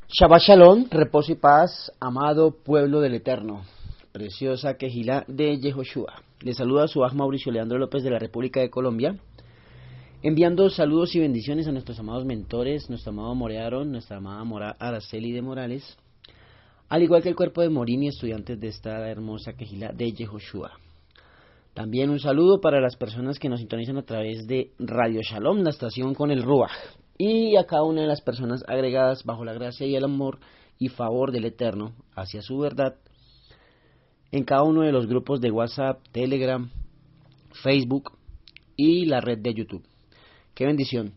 Shabbat Shalom, reposo y paz, amado pueblo del Eterno, preciosa Quejilá de Yehoshua. Le saluda a su Mauricio Leandro López de la República de Colombia, enviando saludos y bendiciones a nuestros amados mentores, nuestro amado Morearon, nuestra amada Araceli de Morales, al igual que el cuerpo de Morini, estudiantes de esta hermosa Quejilá de Yehoshua. También un saludo para las personas que nos sintonizan a través de Radio Shalom, la estación con el Ruach, y a cada una de las personas agregadas bajo la gracia y el amor y favor del Eterno hacia su verdad en cada uno de los grupos de WhatsApp, Telegram, Facebook y la red de YouTube. ¡Qué bendición!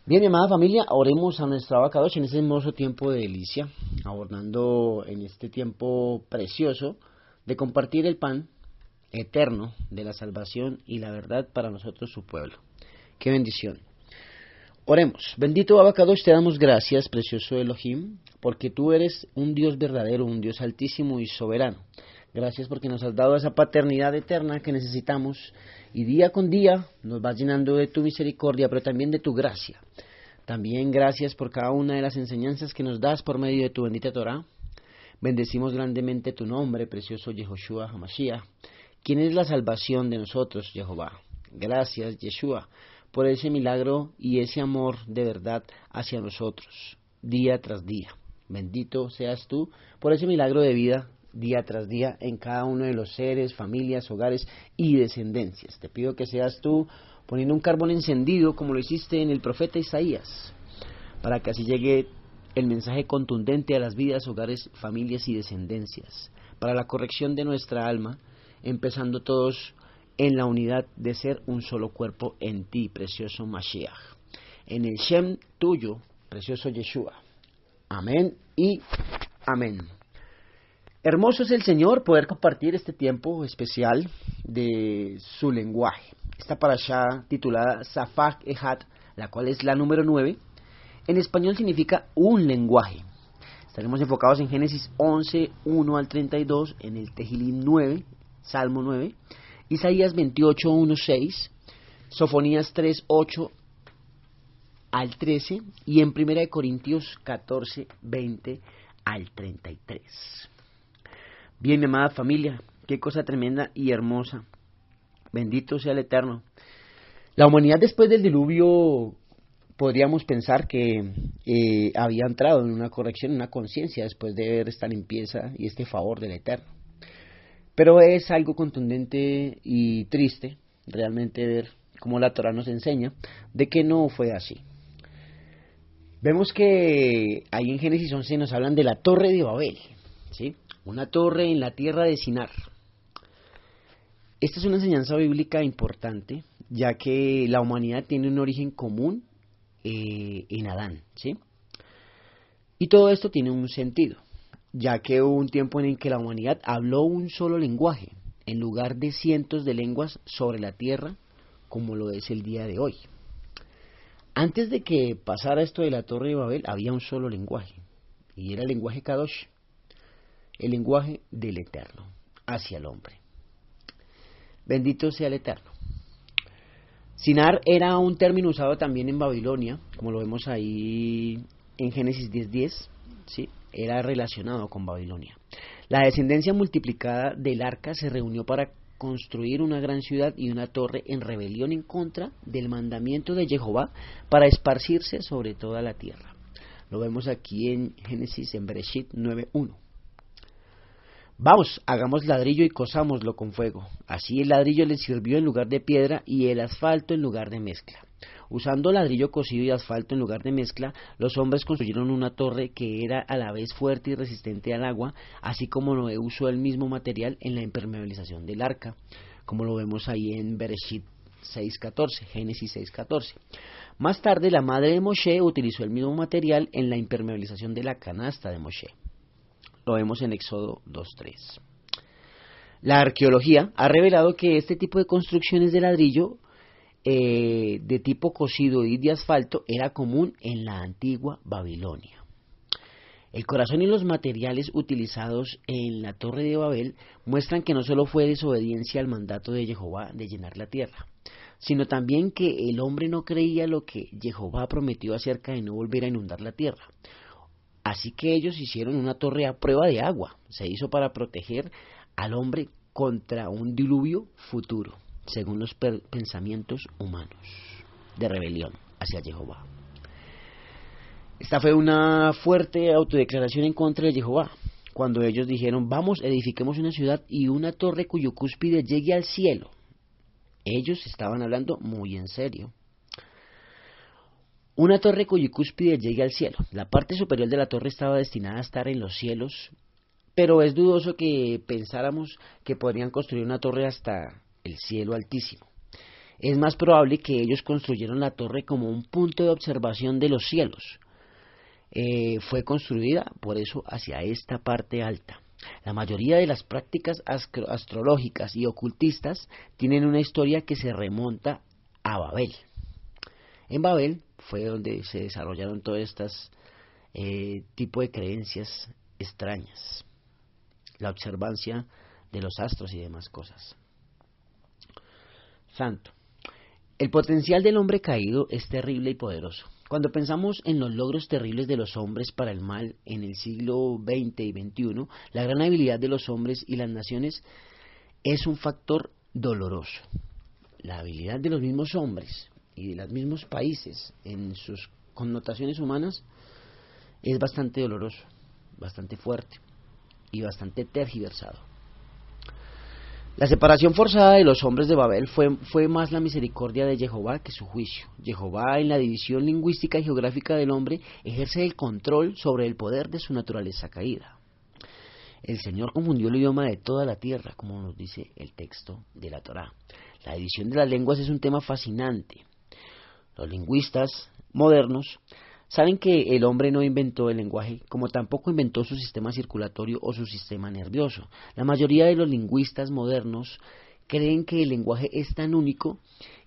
Bien, mi amada familia, oremos a nuestra Abacadosh en este hermoso tiempo de delicia, abordando en este tiempo precioso de compartir el pan eterno de la salvación y la verdad para nosotros su pueblo. ¡Qué bendición! Oremos. Bendito Abacadosh, te damos gracias, precioso Elohim, porque tú eres un Dios verdadero, un Dios altísimo y soberano. Gracias porque nos has dado esa paternidad eterna que necesitamos y día con día nos vas llenando de tu misericordia, pero también de tu gracia. También gracias por cada una de las enseñanzas que nos das por medio de tu bendita Torah. Bendecimos grandemente tu nombre, precioso Yehoshua HaMashiach, quien es la salvación de nosotros, Jehová. Gracias, Yeshua, por ese milagro y ese amor de verdad hacia nosotros, día tras día. Bendito seas tú por ese milagro de vida, día tras día, en cada uno de los seres, familias, hogares y descendencias. Te pido que seas tú poniendo un carbón encendido, como lo hiciste en el profeta Isaías, para que así llegue el mensaje contundente a las vidas, hogares, familias y descendencias, para la corrección de nuestra alma, empezando todos en la unidad de ser un solo cuerpo en ti, precioso Mashiach. En el Shem tuyo, precioso Yeshua. Amén y amén. Hermoso es el Señor poder compartir este tiempo especial de su lenguaje. Esta parashá titulada Safak Ehat, la cual es la número 9, en español significa un lenguaje. Estaremos enfocados en Génesis 11, 1 al 32, en el Tehilim 9, Salmo 9, Isaías 28, 1, 6, Sofonías 3, 8 al 13 y en 1 Corintios 14, 20 al 33. Bien, mi amada familia, qué cosa tremenda y hermosa. Bendito sea el Eterno. La humanidad después del diluvio podríamos pensar que había entrado en una corrección, en una conciencia después de ver esta limpieza y este favor del Eterno. Pero es algo contundente y triste realmente ver cómo la Torah nos enseña de que no fue así. Vemos que ahí en Génesis 11 nos hablan de la torre de Babel, ¿sí? Una torre en la tierra de Sinar. Esta es una enseñanza bíblica importante, ya que la humanidad tiene un origen común en Adán, ¿sí? Y todo esto tiene un sentido, ya que hubo un tiempo en el que la humanidad habló un solo lenguaje, en lugar de cientos de lenguas sobre la tierra, como lo es el día de hoy. Antes de que pasara esto de la Torre de Babel, había un solo lenguaje, y era el lenguaje Kadosh, el lenguaje del Eterno, hacia el hombre. Bendito sea el Eterno. Sinar era un término usado también en Babilonia, como lo vemos ahí en Génesis 10:10, ¿sí? Era relacionado con Babilonia. La descendencia multiplicada del arca se reunió para construir una gran ciudad y una torre en rebelión en contra del mandamiento de Jehová para esparcirse sobre toda la tierra. Lo vemos aquí en Génesis, en Bereshit 9:1. Vamos, hagamos ladrillo y cosámoslo con fuego. Así el ladrillo les sirvió en lugar de piedra y el asfalto en lugar de mezcla. Usando ladrillo cocido y asfalto en lugar de mezcla, los hombres construyeron una torre que era a la vez fuerte y resistente al agua, así como Noé usó el mismo material en la impermeabilización del arca, como lo vemos ahí en Bereshit 6:14, Génesis 6:14. Más tarde, la madre de Moshe utilizó el mismo material en la impermeabilización de la canasta de Moshe. Lo vemos en Éxodo 2:3. La arqueología ha revelado que este tipo de construcciones de ladrillo de tipo cocido y de asfalto era común en la antigua Babilonia. El corazón y los materiales utilizados en la Torre de Babel muestran que no solo fue desobediencia al mandato de Jehová de llenar la tierra, sino también que el hombre no creía lo que Jehová prometió acerca de no volver a inundar la tierra. Así que ellos hicieron una torre a prueba de agua. Se hizo para proteger al hombre contra un diluvio futuro, según los pensamientos humanos de rebelión hacia Jehová. Esta fue una fuerte autodeclaración en contra de Jehová, cuando ellos dijeron: vamos, edifiquemos una ciudad y una torre cuyo cúspide llegue al cielo. Ellos estaban hablando muy en serio. Una torre cuyo cúspide llegue al cielo. La parte superior de la torre estaba destinada a estar en los cielos, pero es dudoso que pensáramos que podrían construir una torre hasta el cielo altísimo. Es más probable que ellos construyeron la torre como un punto de observación de los cielos. Fue construida por eso hacia esta parte alta. La mayoría de las prácticas astrológicas y ocultistas tienen una historia que se remonta a Babel. En Babel fue donde se desarrollaron todas estas tipo de creencias extrañas, la observancia de los astros y demás cosas. Santo. El potencial del hombre caído es terrible y poderoso. Cuando pensamos en los logros terribles de los hombres para el mal en el siglo XX y XXI, la gran habilidad de los hombres y las naciones es un factor doloroso. La habilidad de los mismos hombres y de los mismos países en sus connotaciones humanas es bastante doloroso, bastante fuerte y bastante tergiversado. La separación forzada de los hombres de Babel fue más la misericordia de Jehová que su juicio. Jehová, en la división lingüística y geográfica del hombre, ejerce el control sobre el poder de su naturaleza caída. El Señor confundió el idioma de toda la tierra, como nos dice el texto de la Torá. La división de las lenguas es un tema fascinante. Los lingüistas modernos saben que el hombre no inventó el lenguaje, como tampoco inventó su sistema circulatorio o su sistema nervioso. La mayoría de los lingüistas modernos creen que el lenguaje es tan único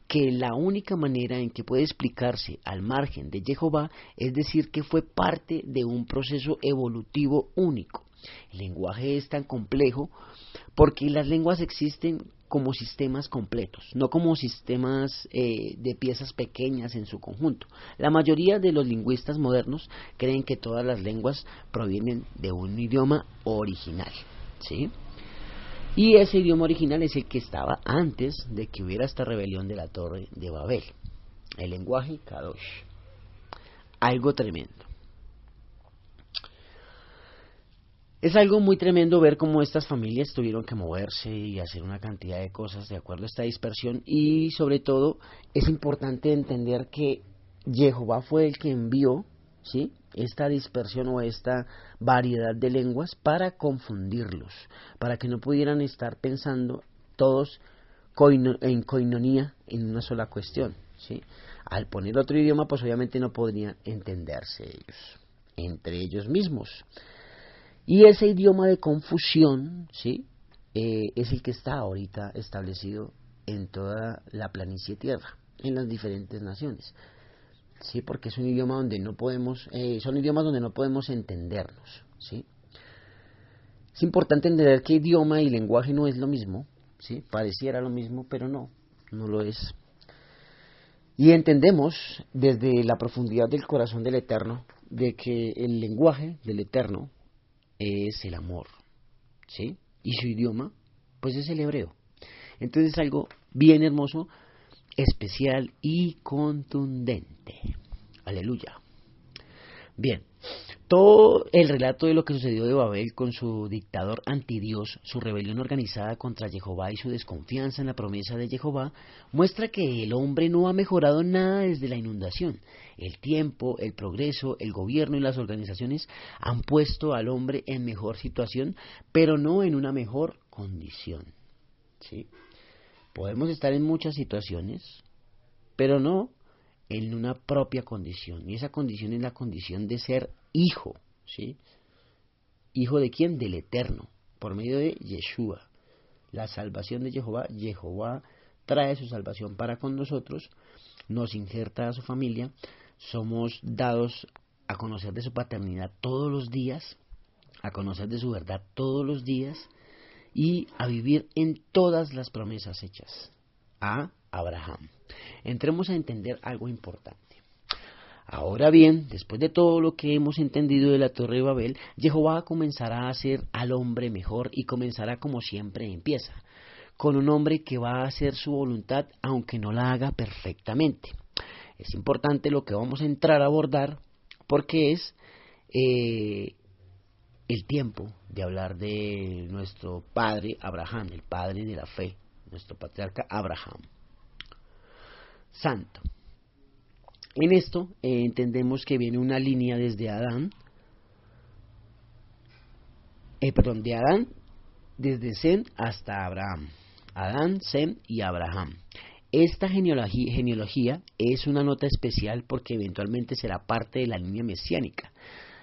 que la única manera en que puede explicarse al margen de Jehová es decir que fue parte de un proceso evolutivo único. El lenguaje es tan complejo porque las lenguas existen como sistemas completos, no como sistemas de piezas pequeñas en su conjunto. La mayoría de los lingüistas modernos creen que todas las lenguas provienen de un idioma original, ¿sí? Y ese idioma original es el que estaba antes de que hubiera esta rebelión de la Torre de Babel, el lenguaje Kadosh. Algo tremendo. Es algo muy tremendo ver cómo estas familias tuvieron que moverse y hacer una cantidad de cosas de acuerdo a esta dispersión, y sobre todo es importante entender que Jehová fue el que envió, ¿sí?, esta dispersión o esta variedad de lenguas para confundirlos, para que no pudieran estar pensando todos en coinonía en una sola cuestión, ¿sí? Al poner otro idioma, pues obviamente no podrían entenderse ellos, entre ellos mismos. Y ese idioma de confusión, ¿sí?, es el que está ahorita establecido en toda la planicie tierra, en las diferentes naciones. Sí, porque es un idioma donde no podemos, son idiomas donde no podemos entendernos, ¿sí? Es importante entender que idioma y lenguaje no es lo mismo, ¿sí? Pareciera lo mismo, pero no lo es. Y entendemos desde la profundidad del corazón del Eterno de que el lenguaje del Eterno es el amor, ¿sí? Y su idioma, pues es el hebreo. Entonces es algo bien hermoso, especial y contundente. Aleluya. Bien, todo el relato de lo que sucedió de Babel con su dictador antidios, su rebelión organizada contra Jehová y su desconfianza en la promesa de Jehová, muestra que el hombre no ha mejorado nada desde la inundación. El tiempo, el progreso, el gobierno y las organizaciones han puesto al hombre en mejor situación, pero no en una mejor condición, ¿sí? Podemos estar en muchas situaciones, pero no en una propia condición, y esa condición es la condición de ser hijo, ¿sí? ¿Hijo de quién? Del Eterno, por medio de Yeshua. La salvación de Jehová, Jehová trae su salvación para con nosotros, nos injerta a su familia, somos dados a conocer de su paternidad todos los días, a conocer de su verdad todos los días, y a vivir en todas las promesas hechas a Abraham. Entremos a entender algo importante. Ahora bien, después de todo lo que hemos entendido de la Torre de Babel, Jehová comenzará a hacer al hombre mejor y comenzará como siempre empieza, con un hombre que va a hacer su voluntad aunque no la haga perfectamente. Es importante lo que vamos a entrar a abordar porque es el tiempo de hablar de nuestro padre Abraham, el padre de la fe, nuestro patriarca Abraham. Santo. En esto entendemos que viene una línea desde Adán, de Adán, desde Sem hasta Abraham. Adán, Sem y Abraham. Esta genealogía es una nota especial porque eventualmente será parte de la línea mesiánica.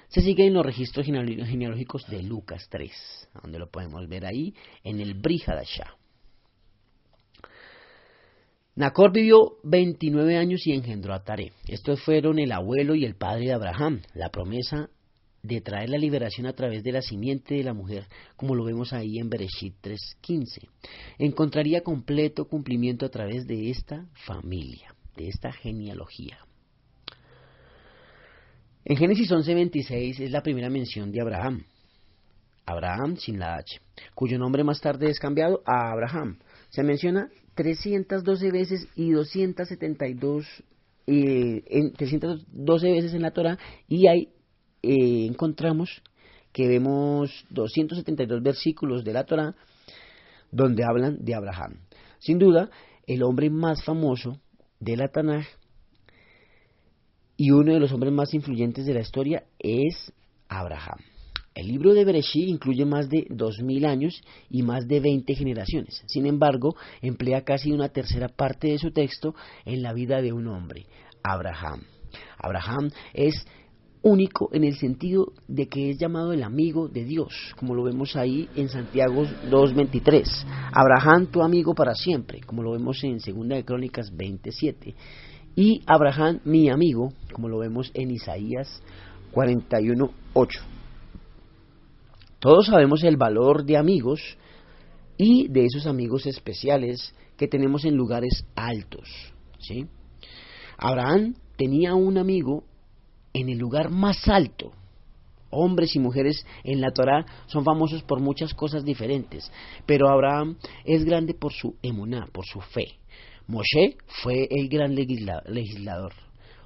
Se sigue en los registros genealógicos de Lucas 3, donde lo podemos ver ahí en el Bri Hadashah. Nacor vivió 29 años y engendró a Taré. Estos fueron el abuelo y el padre de Abraham. La promesa de traer la liberación a través de la simiente de la mujer, como lo vemos ahí en Bereshit 3:15, encontraría completo cumplimiento a través de esta familia, de esta genealogía. En Génesis 11:26 es la primera mención de Abraham. Abraham sin la H, cuyo nombre más tarde es cambiado a Abraham. Se menciona 312 veces y 312 veces en la Torah, y ahí encontramos que vemos 272 versículos de la Torah donde hablan de Abraham. Sin duda, el hombre más famoso de la Tanaj y uno de los hombres más influyentes de la historia es Abraham. El libro de Bereshit incluye más de 2000 años y más de 20 generaciones. Sin embargo, emplea casi una tercera parte de su texto en la vida de un hombre, Abraham. Abraham es único en el sentido de que es llamado el amigo de Dios, como lo vemos ahí en Santiago 2:23. Abraham, tu amigo para siempre, como lo vemos en 2 de Crónicas 27. Y Abraham, mi amigo, como lo vemos en Isaías 41:8. Todos sabemos el valor de amigos y de esos amigos especiales que tenemos en lugares altos, ¿sí? Abraham tenía un amigo en el lugar más alto. Hombres y mujeres en la Torá son famosos por muchas cosas diferentes, pero Abraham es grande por su emuná, por su fe. Moshe fue el gran legislador,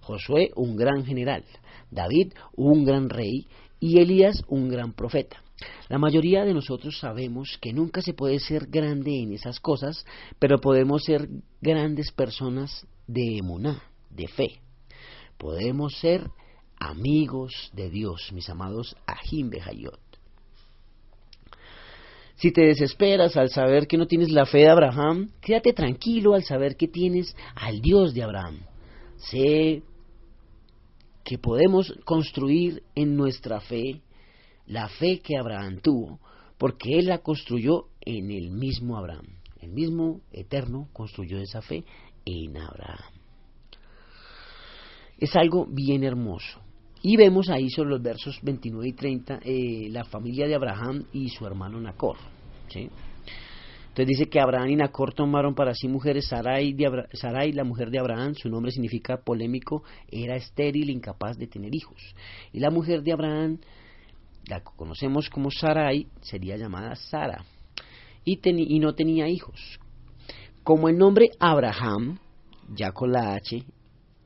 Josué un gran general, David un gran rey y Elías un gran profeta. La mayoría de nosotros sabemos que nunca se puede ser grande en esas cosas, pero podemos ser grandes personas de emuná, de fe. Podemos ser amigos de Dios, mis amados Ahim Behayot. Si te desesperas al saber que no tienes la fe de Abraham, quédate tranquilo al saber que tienes al Dios de Abraham. Sé que podemos construir en nuestra fe la fe que Abraham tuvo, porque él la construyó en el mismo Abraham. El mismo Eterno construyó esa fe en Abraham. Es algo bien hermoso. Y vemos ahí sobre los versos 29 y 30 la familia de Abraham y su hermano Nacor, ¿sí? Entonces dice que Abraham y Nacor tomaron para sí mujeres. Sarai, la mujer de Abraham, su nombre significa polémico, era estéril, incapaz de tener hijos. Y la mujer de Abraham, la conocemos como Sarai, sería llamada Sara, y no tenía hijos. Como el nombre Abraham, ya con la H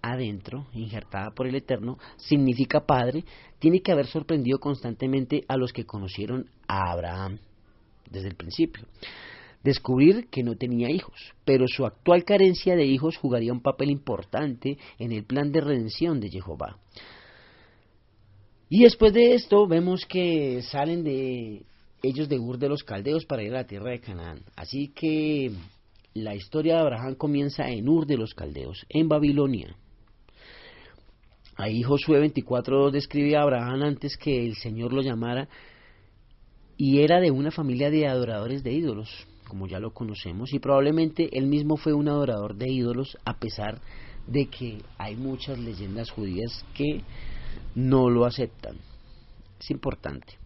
adentro, injertada por el Eterno, significa padre, tiene que haber sorprendido constantemente a los que conocieron a Abraham desde el principio. Descubrir que no tenía hijos, pero su actual carencia de hijos jugaría un papel importante en el plan de redención de Jehová. Y después de esto vemos que salen de ellos de Ur de los Caldeos para ir a la tierra de Canaán. Así que la historia de Abraham comienza en Ur de los Caldeos, en Babilonia. Ahí Josué 24 describe a Abraham antes que el Señor lo llamara, y era de una familia de adoradores de ídolos, como ya lo conocemos, y probablemente él mismo fue un adorador de ídolos, a pesar de que hay muchas leyendas judías que no lo aceptan. Es importante.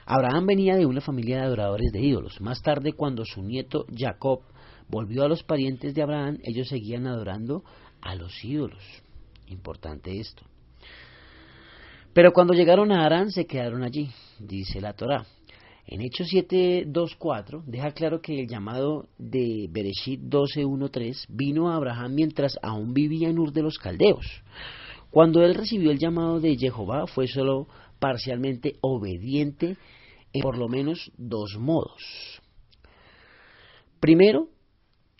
Abraham venía de una familia de adoradores de ídolos. Más tarde, cuando su nieto Jacob volvió a los parientes de Abraham, ellos seguían adorando a los ídolos. Importante esto. Pero cuando llegaron a Harán se quedaron allí, dice la Torá. En Hechos 7:2-4 deja claro que el llamado de Bereshit 12:1-3 vino a Abraham mientras aún vivía en Ur de los Caldeos. Cuando él recibió el llamado de Jehová fue solo parcialmente obediente en por lo menos dos modos. Primero,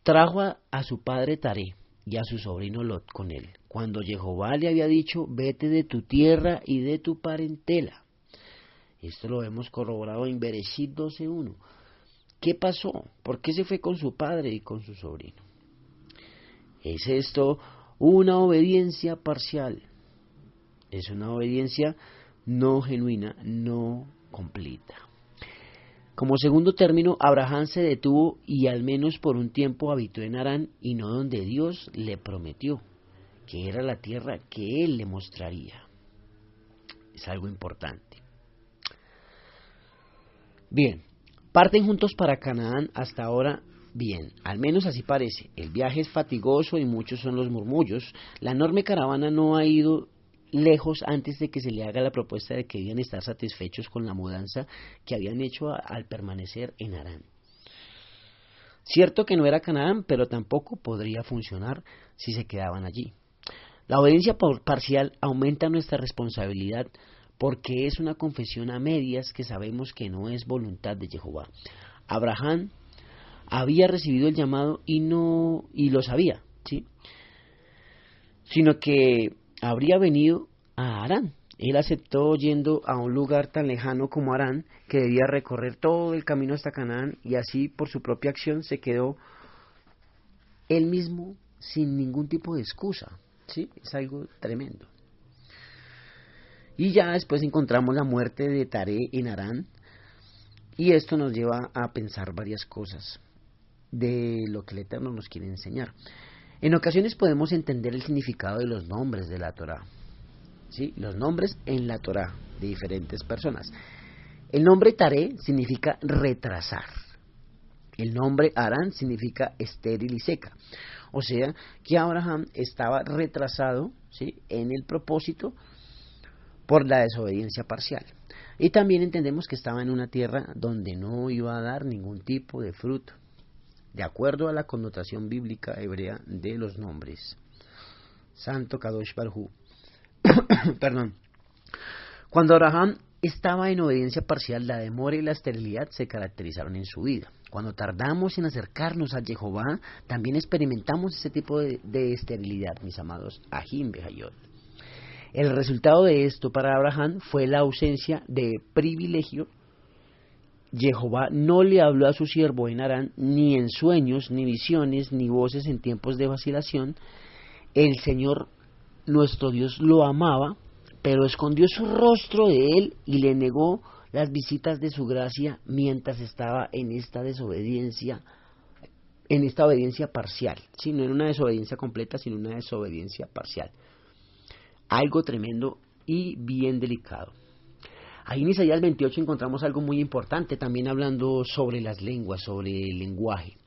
trajo a su padre Taré y a su sobrino Lot con él, cuando Jehová le había dicho, vete de tu tierra y de tu parentela. Esto lo hemos corroborado en Bereshit 12:1. ¿Qué pasó? ¿Por qué se fue con su padre y con su sobrino? ¿Es esto una obediencia parcial? Es una obediencia no genuina, no completa. Como segundo término, Abraham se detuvo y al menos por un tiempo habitó en Harán y no donde Dios le prometió, que era la tierra que él le mostraría. Es algo importante. Bien, parten juntos para Canaán hasta ahora. Bien, al menos así parece. El viaje es fatigoso y muchos son los murmullos. La enorme caravana no ha ido lejos antes de que se le haga la propuesta de que debían estar satisfechos con la mudanza que habían hecho al permanecer en Harán. Cierto que no era Canaán, pero tampoco podría funcionar si se quedaban allí. La obediencia parcial aumenta nuestra responsabilidad porque es una confesión a medias que sabemos que no es voluntad de Jehová. Abraham había recibido el llamado y lo sabía, ¿sí? Sino que habría venido a Harán. Él aceptó yendo a un lugar tan lejano como Harán, que debía recorrer todo el camino hasta Canaán, y así por su propia acción se quedó él mismo sin ningún tipo de excusa, ¿sí? Es algo tremendo. Y ya después encontramos la muerte de Taré en Harán, y esto nos lleva a pensar varias cosas de lo que el Eterno nos quiere enseñar. En ocasiones podemos entender el significado de los nombres de la Torá, ¿sí? Los nombres en la Torá de diferentes personas. El nombre Taré significa retrasar. El nombre Harán significa estéril y seca. O sea, que Abraham estaba retrasado, ¿sí?, en el propósito por la desobediencia parcial. Y también entendemos que estaba en una tierra donde no iba a dar ningún tipo de fruto, de acuerdo a la connotación bíblica hebrea de los nombres. Santo Kadosh Baruj Hu. Perdón. Cuando Abraham estaba en obediencia parcial, la demora y la esterilidad se caracterizaron en su vida. Cuando tardamos en acercarnos a Jehová, también experimentamos ese tipo de esterilidad, mis amados. Ajim Behayot. El resultado de esto para Abraham fue la ausencia de privilegio. Jehová no le habló a su siervo en Harán, ni en sueños, ni visiones, ni voces en tiempos de vacilación. El Señor, nuestro Dios, lo amaba, pero escondió su rostro de él y le negó las visitas de su gracia mientras estaba en esta desobediencia, en esta obediencia parcial. Sí, no en una desobediencia completa, sino una desobediencia parcial. Algo tremendo y bien delicado. Ahí en Isaías 28 encontramos algo muy importante, también hablando sobre las lenguas, sobre el lenguaje.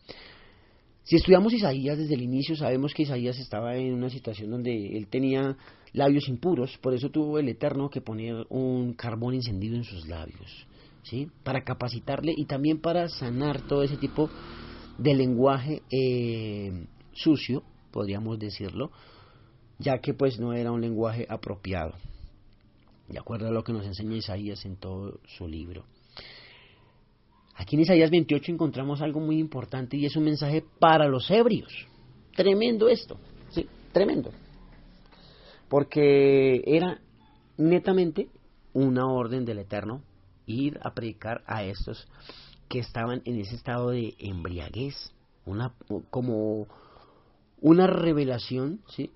Si estudiamos Isaías desde el inicio, sabemos que Isaías estaba en una situación donde él tenía labios impuros, por eso tuvo el Eterno que poner un carbón encendido en sus labios, ¿sí?, para capacitarle y también para sanar todo ese tipo de lenguaje sucio, podríamos decirlo, ya que pues no era un lenguaje apropiado, de acuerdo a lo que nos enseña Isaías en todo su libro. Aquí en Isaías 28 encontramos algo muy importante y es un mensaje para los ebrios. Tremendo esto, sí, tremendo. Porque era netamente una orden del Eterno ir a predicar a estos que estaban en ese estado de embriaguez, como una revelación, ¿sí?,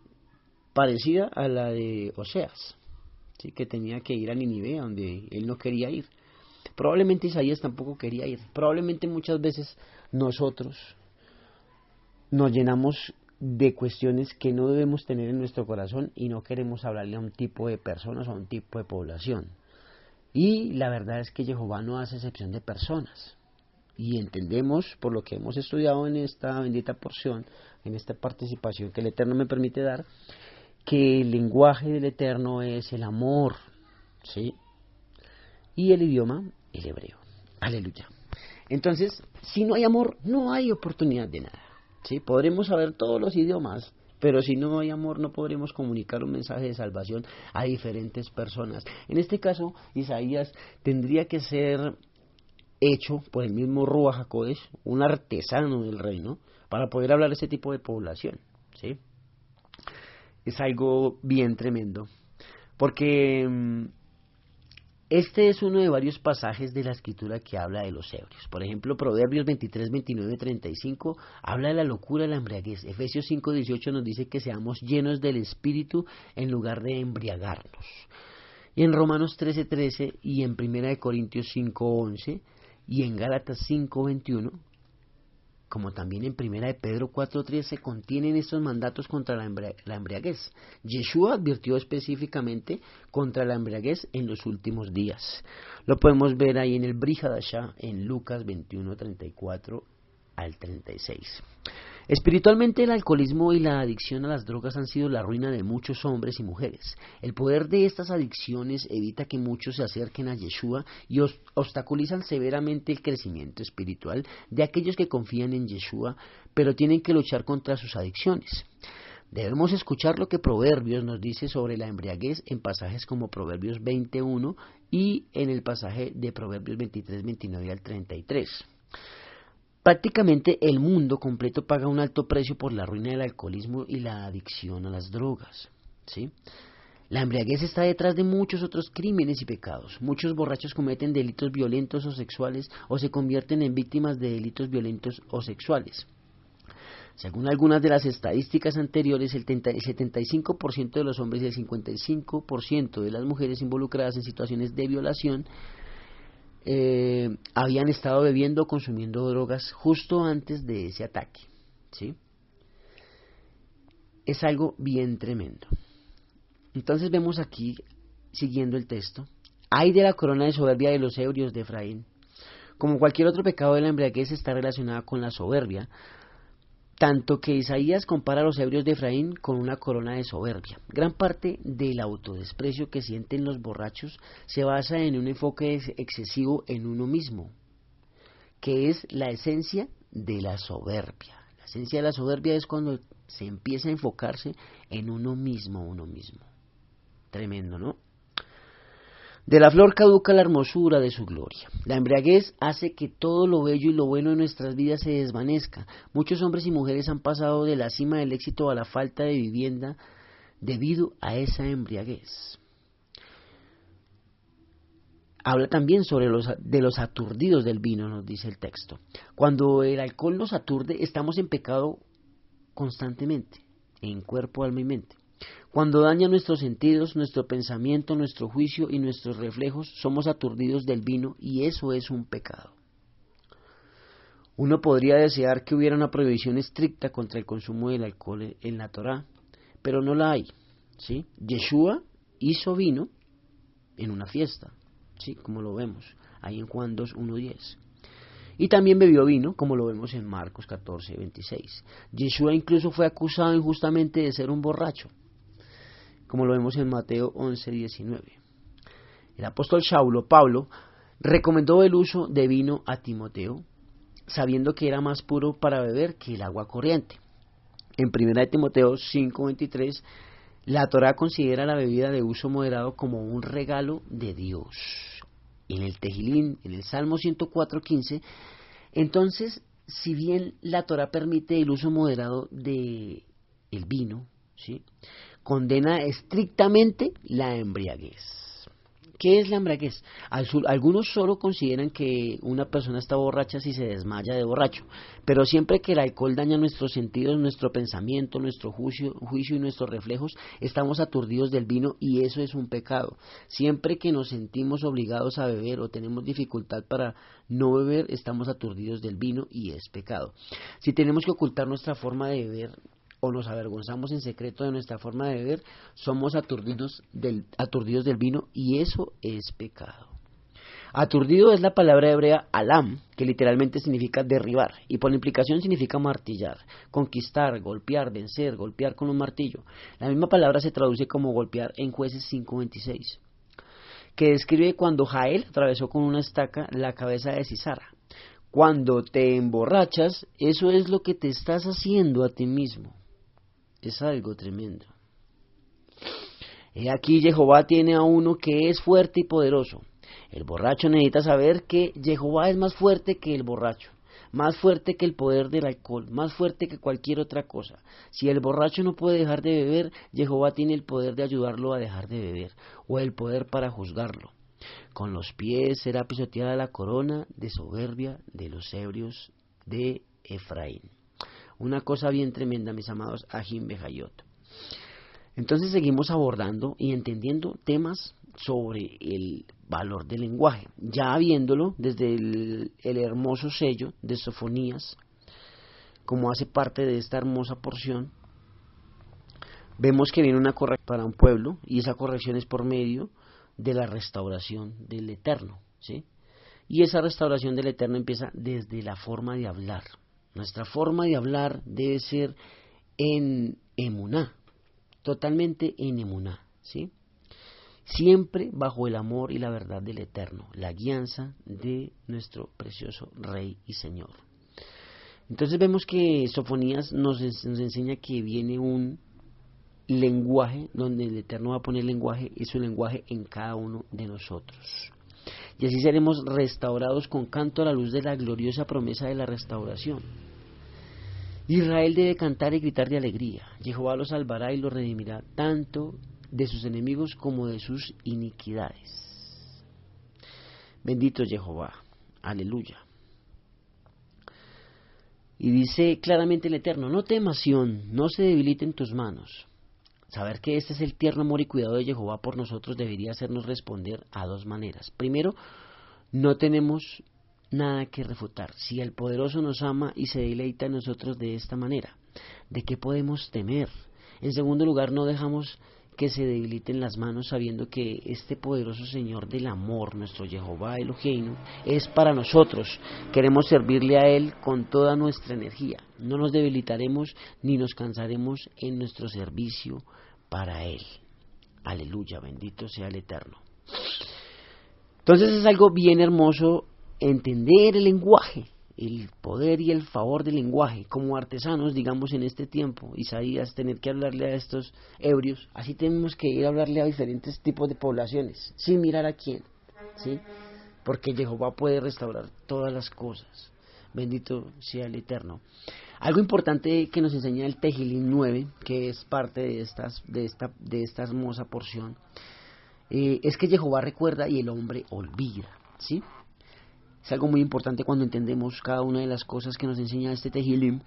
parecida a la de Oseas, ¿sí?, que tenía que ir a Nínive, donde él no quería ir. Probablemente Isaías tampoco quería ir. Probablemente muchas veces nosotros nos llenamos de cuestiones que no debemos tener en nuestro corazón y no queremos hablarle a un tipo de personas o a un tipo de población. Y la verdad es que Jehová no hace excepción de personas. Y entendemos, por lo que hemos estudiado en esta bendita porción, en esta participación que el Eterno me permite dar, que el lenguaje del Eterno es el amor, ¿sí? Y el idioma, el hebreo. Aleluya. Entonces, si no hay amor, no hay oportunidad de nada, ¿sí? Podremos saber todos los idiomas, pero si no hay amor, no podremos comunicar un mensaje de salvación a diferentes personas. En este caso, Isaías tendría que ser hecho por el mismo Ruach HaKodesh, un artesano del reino, para poder hablar a ese tipo de población, ¿sí? Es algo bien tremendo, porque este es uno de varios pasajes de la escritura que habla de los ebrios. Por ejemplo, Proverbios 23, 29, 35 habla de la locura de la embriaguez. Efesios 5, 18 nos dice que seamos llenos del Espíritu en lugar de embriagarnos. Y en Romanos 13, 13 y en 1 Corintios 5, 11 y en Gálatas 5, 21, como también en 1 Pedro 4:3 se contienen estos mandatos contra la embriaguez. Yeshua advirtió específicamente contra la embriaguez en los últimos días. Lo podemos ver ahí en el Brit Hadashah, en Lucas 21:34 al 36. Espiritualmente, el alcoholismo y la adicción a las drogas han sido la ruina de muchos hombres y mujeres. El poder de estas adicciones evita que muchos se acerquen a Yeshua y obstaculizan severamente el crecimiento espiritual de aquellos que confían en Yeshua, pero tienen que luchar contra sus adicciones. Debemos escuchar lo que Proverbios nos dice sobre la embriaguez en pasajes como Proverbios 21 y en el pasaje de Proverbios 23, 29 al 33. Prácticamente el mundo completo paga un alto precio por la ruina del alcoholismo y la adicción a las drogas, ¿sí? La embriaguez está detrás de muchos otros crímenes y pecados. Muchos borrachos cometen delitos violentos o sexuales o se convierten en víctimas de delitos violentos o sexuales. Según algunas de las estadísticas anteriores, el 75% de los hombres y el 55% de las mujeres involucradas en situaciones de violación habían estado bebiendo o consumiendo drogas justo antes de ese ataque, ¿sí? Es algo bien tremendo. Entonces vemos aquí, siguiendo el texto, ay de la corona de soberbia de los ebrios de Efraín. Como cualquier otro pecado de la embriaguez está relacionada con la soberbia, tanto que Isaías compara a los ebrios de Efraín con una corona de soberbia. Gran parte del autodesprecio que sienten los borrachos se basa en un enfoque excesivo en uno mismo, que es la esencia de la soberbia. La esencia de la soberbia es cuando se empieza a enfocarse en uno mismo. Tremendo, ¿no? De la flor caduca la hermosura de su gloria. La embriaguez hace que todo lo bello y lo bueno de nuestras vidas se desvanezca. Muchos hombres y mujeres han pasado de la cima del éxito a la falta de vivienda debido a esa embriaguez. Habla también sobre los aturdidos del vino, nos dice el texto. Cuando el alcohol nos aturde, estamos en pecado constantemente, en cuerpo, alma y mente. Cuando daña nuestros sentidos, nuestro pensamiento, nuestro juicio y nuestros reflejos, somos aturdidos del vino y eso es un pecado. Uno podría desear que hubiera una prohibición estricta contra el consumo del alcohol en la Torá, pero no la hay, ¿sí? Yeshua hizo vino en una fiesta, ¿sí? Como lo vemos ahí en Juan 2, 1:10. Y también bebió vino, como lo vemos en Marcos 14, 26. Yeshua incluso fue acusado injustamente de ser un borracho, como lo vemos en Mateo 11, 19. El apóstol Pablo, recomendó el uso de vino a Timoteo, sabiendo que era más puro para beber que el agua corriente. En 1 Timoteo 5, 23, la Torá considera la bebida de uso moderado como un regalo de Dios. En el Tejilín, en el Salmo 104, 15, entonces, si bien la Torá permite el uso moderado de el vino, ¿sí?, condena estrictamente la embriaguez. ¿Qué es la embriaguez? Algunos solo consideran que una persona está borracha si se desmaya de borracho, pero siempre que el alcohol daña nuestros sentidos, nuestro pensamiento, nuestro juicio y nuestros reflejos, estamos aturdidos del vino y eso es un pecado. Siempre que nos sentimos obligados a beber o tenemos dificultad para no beber, estamos aturdidos del vino y es pecado. Si tenemos que ocultar nuestra forma de beber o nos avergonzamos en secreto de nuestra forma de beber, somos aturdidos del vino y eso es pecado. Aturdido es la palabra hebrea alam, que literalmente significa derribar, y por implicación significa martillar, conquistar, golpear, vencer, golpear con un martillo. La misma palabra se traduce como golpear en Jueces 5:26, que describe cuando Jael atravesó con una estaca la cabeza de Sisara. Cuando te emborrachas, eso es lo que te estás haciendo a ti mismo. Es algo tremendo. He aquí Jehová tiene a uno que es fuerte y poderoso. El borracho necesita saber que Jehová es más fuerte que el borracho, más fuerte que el poder del alcohol, más fuerte que cualquier otra cosa. Si el borracho no puede dejar de beber, Jehová tiene el poder de ayudarlo a dejar de beber, o el poder para juzgarlo. Con los pies será pisoteada la corona de soberbia de los ebrios de Efraín. Una cosa bien tremenda, mis amados Ajim Bejayot. Entonces seguimos abordando y entendiendo temas sobre el valor del lenguaje, ya viéndolo desde el hermoso sello de Sofonías, como hace parte de esta hermosa porción. Vemos que viene una corrección para un pueblo, y esa corrección es por medio de la restauración del Eterno, ¿sí? Y esa restauración del Eterno empieza desde la forma de hablar. Nuestra forma de hablar debe ser en emuná, totalmente en emuná, ¿sí? Siempre bajo el amor y la verdad del Eterno, la guianza de nuestro precioso Rey y Señor. Entonces vemos que Sofonías nos enseña que viene un lenguaje donde el Eterno va a poner lenguaje y su lenguaje en cada uno de nosotros. Y así seremos restaurados con canto a la luz de la gloriosa promesa de la restauración. Israel debe cantar y gritar de alegría. Jehová los salvará y los redimirá tanto de sus enemigos como de sus iniquidades. Bendito Jehová. Aleluya. Y dice claramente el Eterno: no temas, Sión, no se debiliten tus manos. Saber que este es el tierno amor y cuidado de Jehová por nosotros debería hacernos responder a dos maneras. Primero, no tenemos nada que refutar. Si el poderoso nos ama y se deleita en nosotros de esta manera, ¿de qué podemos temer? En segundo lugar, no dejamos que se debiliten las manos, sabiendo que este poderoso Señor del amor, nuestro Jehová Eloheinu, es para nosotros. Queremos servirle a Él con toda nuestra energía. No nos debilitaremos ni nos cansaremos en nuestro servicio para Él. Aleluya, bendito sea el Eterno. Entonces es algo bien hermoso entender el lenguaje, el poder y el favor del lenguaje. Como artesanos, digamos, en este tiempo, Isaías, tener que hablarle a estos ebrios, así tenemos que ir a hablarle a diferentes tipos de poblaciones, sin mirar a quién, ¿sí? Porque Jehová puede restaurar todas las cosas. Bendito sea el Eterno. Algo importante que nos enseña el Tehilim 9, que es parte de esta hermosa porción, es que Jehová recuerda y el hombre olvida, ¿sí? Es algo muy importante cuando entendemos cada una de las cosas que nos enseña este Tehilim.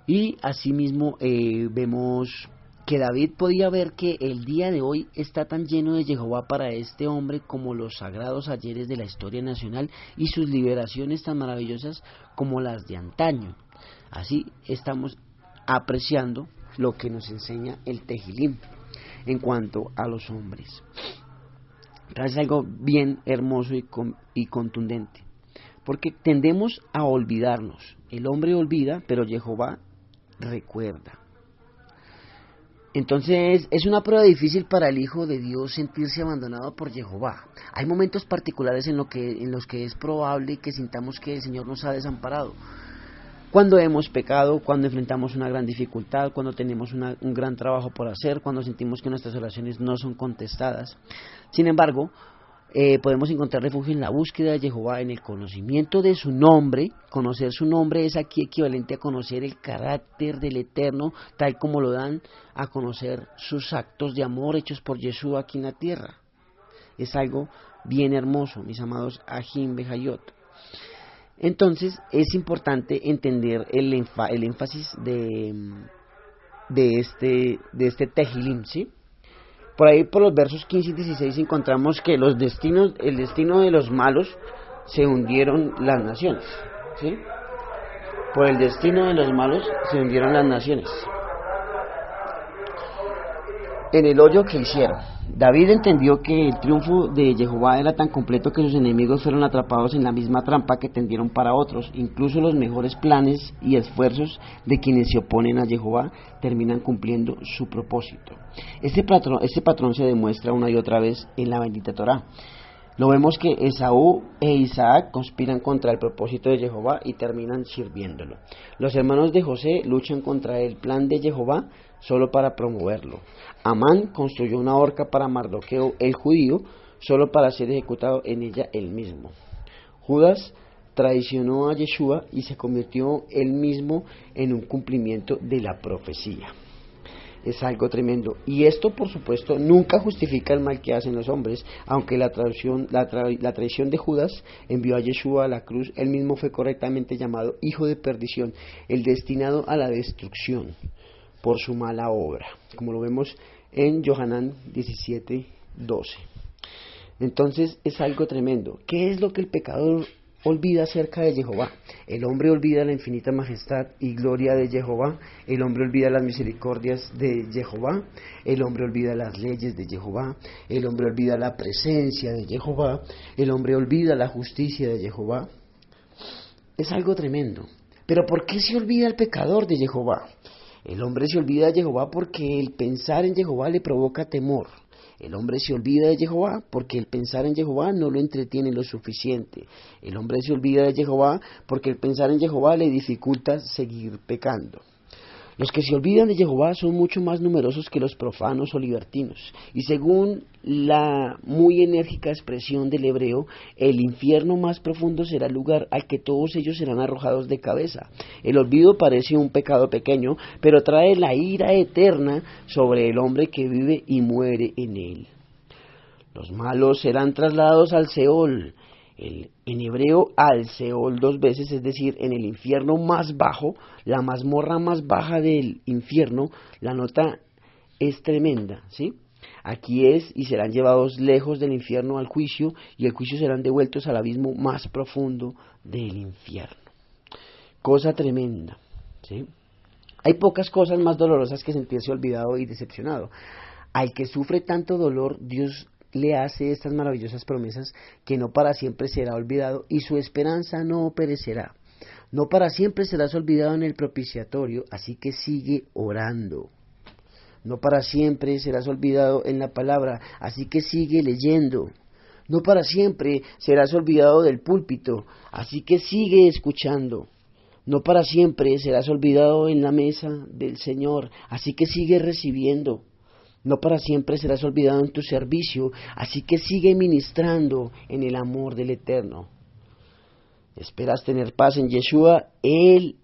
Y asimismo vemos que David podía ver que el día de hoy está tan lleno de Jehová para este hombre como los sagrados ayeres de la historia nacional y sus liberaciones tan maravillosas como las de antaño. Así estamos apreciando lo que nos enseña el Tehilim en cuanto a los hombres. Es algo bien hermoso y contundente, porque tendemos a olvidarnos. El hombre olvida, pero Jehová recuerda. Entonces es una prueba difícil para el Hijo de Dios sentirse abandonado por Jehová. Hay momentos particulares en los que es probable que sintamos que el Señor nos ha desamparado. Cuando hemos pecado, cuando enfrentamos una gran dificultad, cuando tenemos un gran trabajo por hacer, cuando sentimos que nuestras oraciones no son contestadas. Sin embargo, podemos encontrar refugio en la búsqueda de Jehová, en el conocimiento de su nombre. Conocer su nombre es aquí equivalente a conocer el carácter del Eterno, tal como lo dan a conocer sus actos de amor hechos por Yeshua aquí en la tierra. Es algo bien hermoso, mis amados Ajim Bejayot. Entonces es importante entender el énfasis de este Tehilim, ¿sí? Por ahí, por los versos 15 y 16, encontramos que el destino de los malos se hundieron las naciones, ¿sí? Por el destino de los malos se hundieron las naciones. en el hoyo que hicieron. David entendió que el triunfo de Jehová era tan completo que sus enemigos fueron atrapados en la misma trampa que tendieron para otros. Incluso los mejores planes y esfuerzos de quienes se oponen a Jehová terminan cumpliendo su propósito. Este patrón se demuestra una y otra vez en la bendita Torá. Lo vemos que Esaú e Isaac conspiran contra el propósito de Jehová y terminan sirviéndolo. Los hermanos de José luchan contra el plan de Jehová solo para promoverlo. Amán construyó una horca para Mardoqueo el judío solo para ser ejecutado en ella él mismo. Judas traicionó a Yeshua y se convirtió él mismo en un cumplimiento de la profecía. Es algo tremendo. Y esto, por supuesto, nunca justifica el mal que hacen los hombres, aunque la traición de Judas envió a Yeshua a la cruz. Él mismo fue correctamente llamado hijo de perdición, el destinado a la destrucción por su mala obra, como lo vemos en Yohanan 17:12. Entonces es algo tremendo. ¿Qué es lo que el pecador olvida acerca de Jehová? El hombre olvida la infinita majestad y gloria de Jehová, el hombre olvida las misericordias de Jehová, el hombre olvida las leyes de Jehová, el hombre olvida la presencia de Jehová, el hombre olvida la justicia de Jehová. Es algo tremendo. Pero ¿por qué se olvida el pecador de Jehová? El hombre se olvida de Jehová porque el pensar en Jehová le provoca temor. El hombre se olvida de Jehová porque el pensar en Jehová no lo entretiene lo suficiente. El hombre se olvida de Jehová porque el pensar en Jehová le dificulta seguir pecando. Los que se olvidan de Jehová son mucho más numerosos que los profanos o libertinos. Y según la muy enérgica expresión del hebreo, el infierno más profundo será el lugar al que todos ellos serán arrojados de cabeza. El olvido parece un pecado pequeño, pero trae la ira eterna sobre el hombre que vive y muere en él. Los malos serán trasladados al Seol. En hebreo al Seol 2 veces, es decir, en el infierno más bajo, la mazmorra más baja del infierno. La nota es tremenda, ¿sí? Aquí es, y serán llevados lejos del infierno al juicio, y el juicio serán devueltos al abismo más profundo del infierno. Cosa tremenda, ¿sí? Hay pocas cosas más dolorosas que sentirse olvidado y decepcionado. Al que sufre tanto dolor, Dios le hace estas maravillosas promesas, que no para siempre será olvidado y su esperanza no perecerá. No para siempre serás olvidado en el propiciatorio, así que sigue orando. No para siempre serás olvidado en la palabra, así que sigue leyendo. No para siempre serás olvidado del púlpito, así que sigue escuchando. No para siempre serás olvidado en la mesa del Señor, así que sigue recibiendo. No para siempre serás olvidado en tu servicio, así que sigue ministrando en el amor del Eterno. Esperas tener paz en Yeshua, en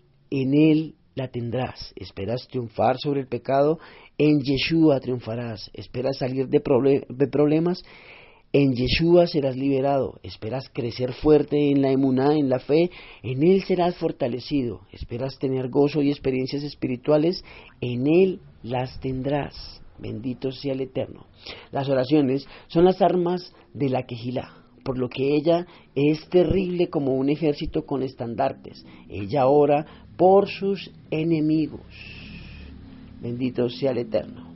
Él la tendrás. Esperas triunfar sobre el pecado, en Yeshua triunfarás. Esperas salir de problemas, en Yeshua serás liberado. Esperas crecer fuerte en la emuná, en la fe, en Él serás fortalecido. Esperas tener gozo y experiencias espirituales, en Él las tendrás. Bendito sea el Eterno. Las oraciones son las armas de la Quejilá, por lo que ella es terrible como un ejército con estandartes. Ella ora por sus enemigos. Bendito sea el Eterno.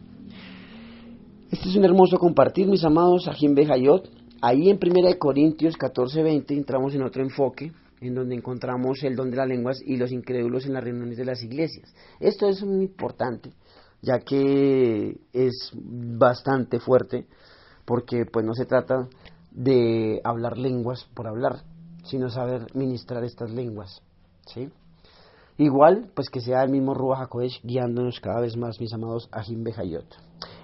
Este es un hermoso compartir, mis amados, Ajim Bejayot. Ahí en 1 Corintios 14:20 entramos en otro enfoque, en donde encontramos el don de las lenguas y los incrédulos en las reuniones de las iglesias. Esto es muy importante, ya que es bastante fuerte, porque pues no se trata de hablar lenguas por hablar, sino saber ministrar estas lenguas, ¿sí? Igual, pues que sea el mismo Ruach HaKodesh guiándonos cada vez más, mis amados Ajim Bejayot.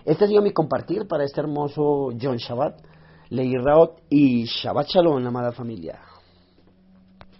Este ha sido mi compartir para este hermoso Yom Shabbat, Leí Raot y Shabbat Shalom, amada familia.